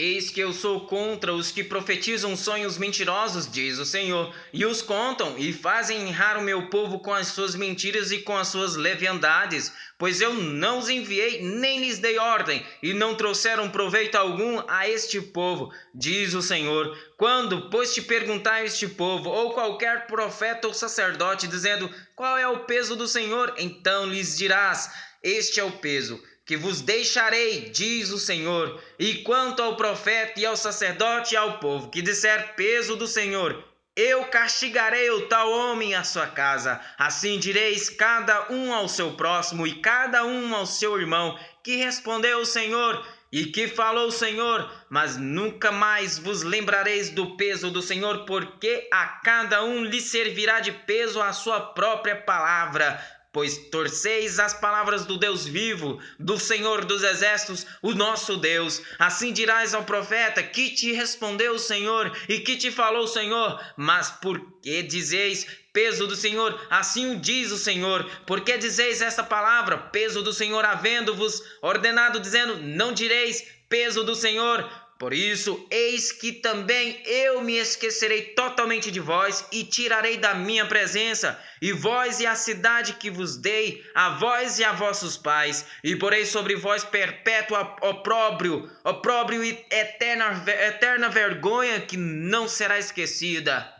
Eis que eu sou contra os que profetizam sonhos mentirosos, diz o Senhor, e os contam e fazem errar o meu povo com as suas mentiras e com as suas leviandades, pois eu não os enviei nem lhes dei ordem, e não trouxeram proveito algum a este povo, diz o Senhor. Quando, pois, te perguntar este povo, ou qualquer profeta ou sacerdote, dizendo: qual é o peso do Senhor? Então lhes dirás: este é o peso que vos deixarei, diz o Senhor. E quanto ao profeta e ao sacerdote e ao povo que disser peso do Senhor, eu castigarei o tal homem e a sua casa. Assim direis cada um ao seu próximo e cada um ao seu irmão, que respondeu o Senhor e que falou o Senhor, mas nunca mais vos lembrareis do peso do Senhor, porque a cada um lhe servirá de peso a sua própria palavra. Pois torceis as palavras do Deus vivo, do Senhor dos exércitos, o nosso Deus. Assim dirás ao profeta: que te respondeu o Senhor e que te falou o Senhor? Mas por que dizeis peso do Senhor? Assim o diz o Senhor. Por que dizeis essa palavra, peso do Senhor, havendo-vos ordenado, dizendo: não direis peso do Senhor? Por isso, eis que também eu me esquecerei totalmente de vós e tirarei da minha presença, e vós e a cidade que vos dei, a vós e a vossos pais, e porei sobre vós perpétuo opróbrio e eterna vergonha que não será esquecida.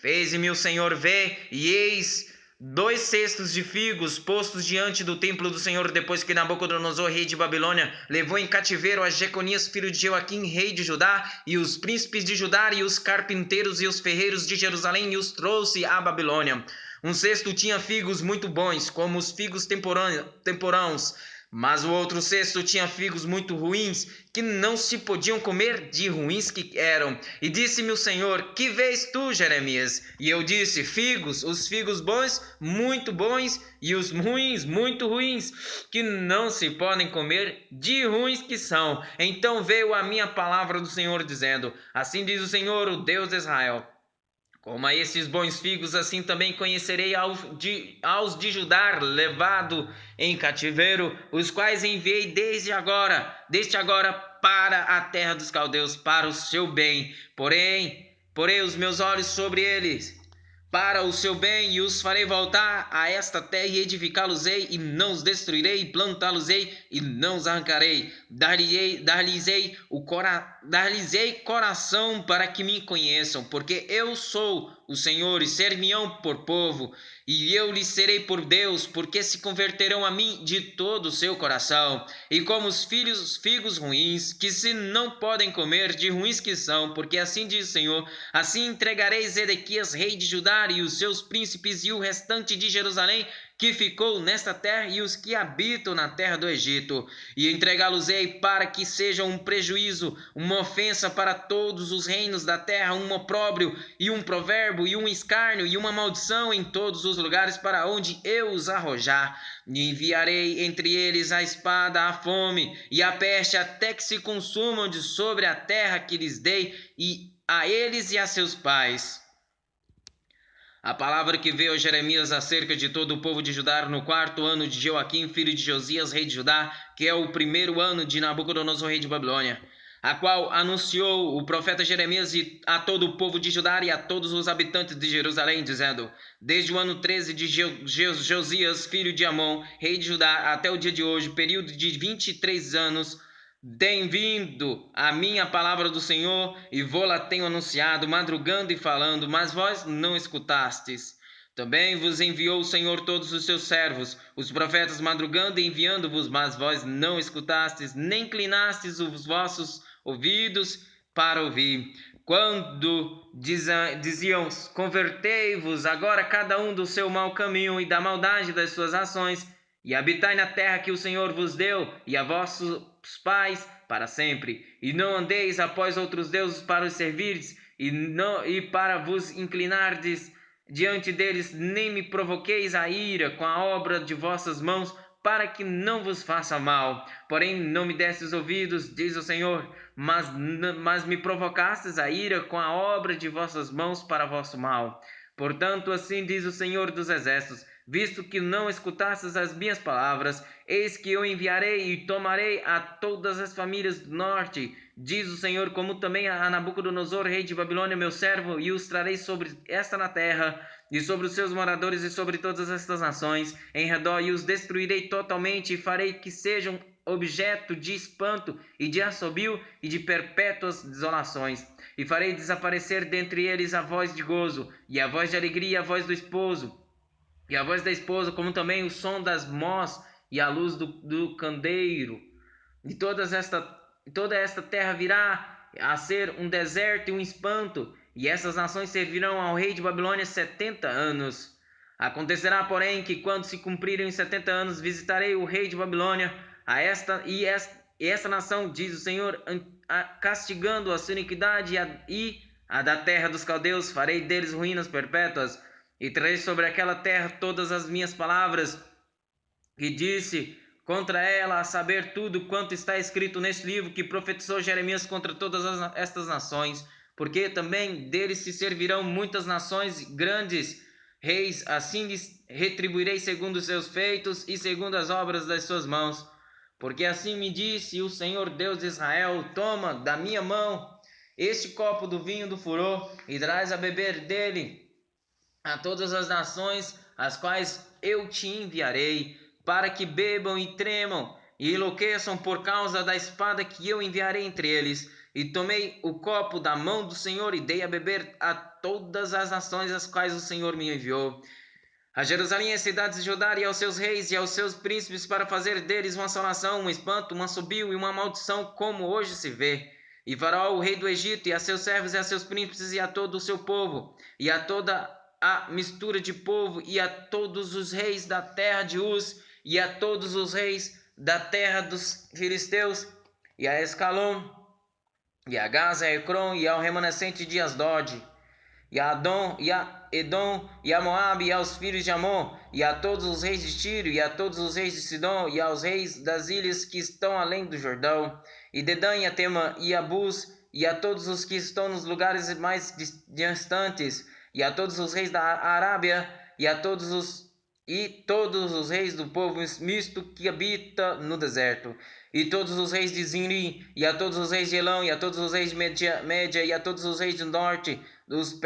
Fez-me o Senhor ver, e eis 2 cestos de figos postos diante do templo do Senhor, depois que Nabucodonosor, rei de Babilônia, levou em cativeiro a Jeconias, filho de Joaquim, rei de Judá, e os príncipes de Judá, e os carpinteiros e os ferreiros de Jerusalém, e os trouxe à Babilônia. Um cesto tinha figos muito bons, como os figos temporãos, mas o outro cesto tinha figos muito ruins, que não se podiam comer, de ruins que eram. E disse-me o Senhor: que vês tu, Jeremias? E eu disse: figos, os figos bons, e os ruins, muito ruins, que não se podem comer, de ruins que são. Então veio a minha palavra do Senhor, dizendo: assim diz o Senhor, o Deus de Israel: como a estes bons figos, assim também conhecerei aos de Judá levado em cativeiro, os quais enviei desde agora para a terra dos caldeus, para o seu bem. Porei os meus olhos sobre eles, para o seu bem, e os farei voltar a esta terra, e edificá-los-ei, e não os destruirei, e plantá-los-ei, e não os arrancarei. Dar-lhes-ei coração para que me conheçam, porque eu sou o Senhor, e ser-me-ão por povo, e eu lhes serei por Deus, porque se converterão a mim de todo o seu coração. E como os figos ruins, que se não podem comer, de ruins que são, porque assim diz o Senhor, assim entregarei Zedequias, rei de Judá, e os seus príncipes, e o restante de Jerusalém, que ficou nesta terra, e os que habitam na terra do Egito, e entregá-los-ei para que sejam um prejuízo, uma ofensa para todos os reinos da terra, um opróbrio, e um provérbio, e um escárnio, e uma maldição em todos os lugares para onde eu os arrojar. E enviarei entre eles a espada, a fome e a peste, até que se consumam de sobre a terra que lhes dei, e a eles e a seus pais. A palavra que veio a Jeremias acerca de todo o povo de Judá no 4º ano de Joaquim, filho de Josias, rei de Judá, que é o 1º ano de Nabucodonosor, rei de Babilônia, a qual anunciou o profeta Jeremias a todo o povo de Judá e a todos os habitantes de Jerusalém, dizendo: desde o ano 13 de Josias, filho de Amon, rei de Judá, até o dia de hoje, período de 23 anos, tem vindo a minha palavra do Senhor, e vô-la tenho anunciado, madrugando e falando, mas vós não escutastes. Também vos enviou o Senhor todos os seus servos, os profetas, madrugando e enviando-vos, mas vós não escutastes, nem inclinastes os vossos ouvidos para ouvir. Quando diziam: convertei-vos agora cada um do seu mau caminho e da maldade das suas ações, e habitai na terra que o Senhor vos deu, e a vossos pais para sempre, e não andeis após outros deuses para os servirdes, e para vos inclinardes diante deles, nem me provoqueis a ira com a obra de vossas mãos, para que não vos faça mal. Porém não me destes ouvidos, diz o Senhor, mas me provocastes a ira com a obra de vossas mãos para vosso mal. Portanto, assim diz o Senhor dos exércitos: visto que não escutastes as minhas palavras. Eis que eu enviarei e tomarei a todas as famílias do norte, diz o Senhor, como também a Nabucodonosor, rei de Babilônia, meu servo, e os trarei sobre esta na terra, e sobre os seus moradores, e sobre todas estas nações em redor, e os destruirei totalmente, e farei que sejam objeto de espanto, e de assobio, e de perpétuas desolações. E farei desaparecer dentre eles a voz de gozo, e a voz de alegria, e a voz do esposo, e a voz da esposa, como também o som das mós, e a luz do candeeiro. E toda esta terra virá a ser um deserto e um espanto, e essas nações servirão ao rei de Babilônia 70 anos. Acontecerá, porém, que quando se cumprirem os 70 anos, visitarei o rei de Babilônia, esta nação, diz o Senhor, castigando a sua iniquidade e a da terra dos caldeus, farei deles ruínas perpétuas, e trarei sobre aquela terra todas as minhas palavras, que disse contra ela, a saber tudo quanto está escrito neste livro que profetizou Jeremias contra todas estas nações, porque também deles se servirão muitas nações grandes reis, assim lhes retribuirei segundo os seus feitos e segundo as obras das suas mãos. Porque assim me disse o Senhor Deus de Israel: toma da minha mão este copo do vinho do furor e darás a beber dele a todas as nações as quais eu te enviarei, para que bebam e tremam e enlouqueçam por causa da espada que eu enviarei entre eles. E tomei o copo da mão do Senhor e dei a beber a todas as nações as quais o Senhor me enviou, a Jerusalém e as cidades de Judá e aos seus reis e aos seus príncipes, para fazer deles uma assolação, um espanto, um assobio e uma maldição, como hoje se vê. E Faraó, o rei do Egito, e a seus servos e a seus príncipes, e a todo o seu povo, e a toda a mistura de povo, e a todos os reis da terra de Uz, e a todos os reis da terra dos filisteus, e a Escalon, e a Gaza, e a Ecrom, e ao remanescente de Asdod, e a Adom, e a Edom, e a Moabe, e aos filhos de Amon, e a todos os reis de Tiro, e a todos os reis de Sidom, e aos reis das ilhas que estão além do Jordão, e Dedã, e a Tema, e a Bus, e a todos os que estão nos lugares mais distantes, e a todos os reis da Arábia, e todos os reis do povo misto que habita no deserto, e todos os reis de Zinri, e a todos os reis de Elão, e a todos os reis de Média, e a todos os reis do norte, os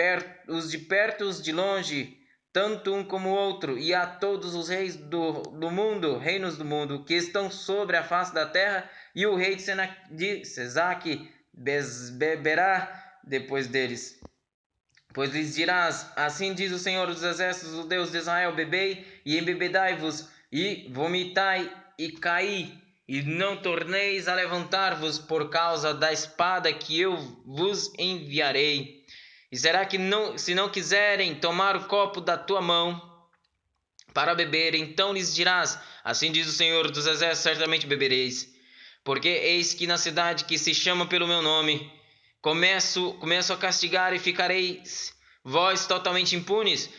de perto, os de longe, tanto um como o outro, e a todos os reis do mundo, reinos do mundo, que estão sobre a face da terra, e o rei de Sesaque beberá depois deles. Pois lhes dirás: assim diz o Senhor dos Exércitos, o Deus de Israel: bebei e embebedai-vos, e vomitai e caí, e não torneis a levantar-vos por causa da espada que eu vos enviarei. E será que se não quiserem tomar o copo da tua mão para beber, então lhes dirás: assim diz o Senhor dos Exércitos, certamente bebereis. Porque eis que na cidade que se chama pelo meu nome, começo a castigar, e ficareis vós totalmente impunes.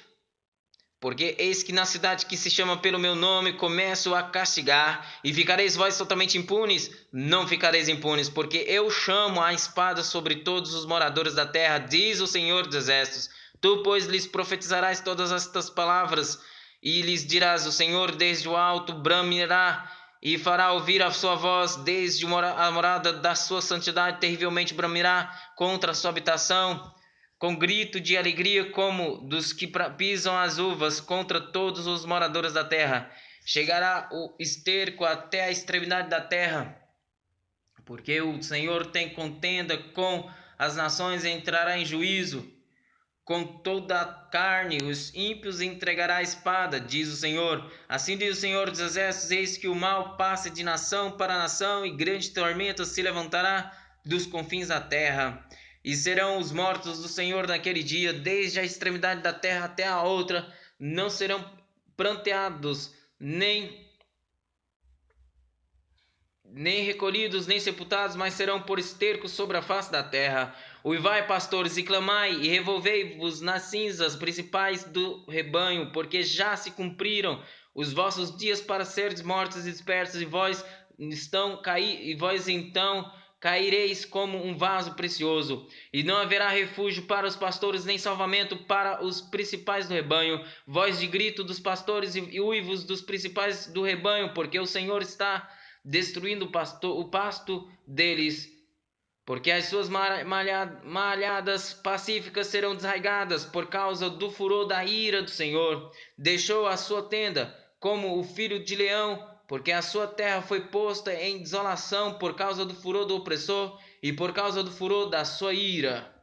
Porque eis que na cidade que se chama pelo meu nome, começo a castigar, e ficareis vós totalmente impunes? Não ficareis impunes, porque eu chamo a espada sobre todos os moradores da terra, diz o Senhor dos Exércitos. Tu, pois, lhes profetizarás todas estas palavras, e lhes dirás: o Senhor desde o alto bramirá, e fará ouvir a sua voz, desde a morada da sua santidade terrivelmente bramirá contra a sua habitação, com grito de alegria como dos que pisam as uvas, contra todos os moradores da terra. Chegará o esterco até a extremidade da terra, porque o Senhor tem contenda com as nações e entrará em juízo com toda a carne. Os ímpios entregará a espada, diz o Senhor. Assim diz o Senhor dos Exércitos: eis que o mal passe de nação para nação, e grande tormenta se levantará dos confins da terra. E serão os mortos do Senhor naquele dia, desde a extremidade da terra até a outra. Não serão pranteados, nem recolhidos, nem sepultados, mas serão por esterco sobre a face da terra. Uivai, pastores, e clamai, e revolvei-vos nas cinzas principais do rebanho, porque já se cumpriram os vossos dias para seres mortos e dispersos, e vós então caireis como um vaso precioso, e não haverá refúgio para os pastores, nem salvamento para os principais do rebanho. Voz de grito dos pastores e uivos dos principais do rebanho, porque o Senhor está destruindo o pasto deles. Porque as suas malhadas pacíficas serão desraigadas por causa do furor da ira do Senhor. Deixou a sua tenda como o filho de leão, porque a sua terra foi posta em desolação por causa do furor do opressor e por causa do furor da sua ira.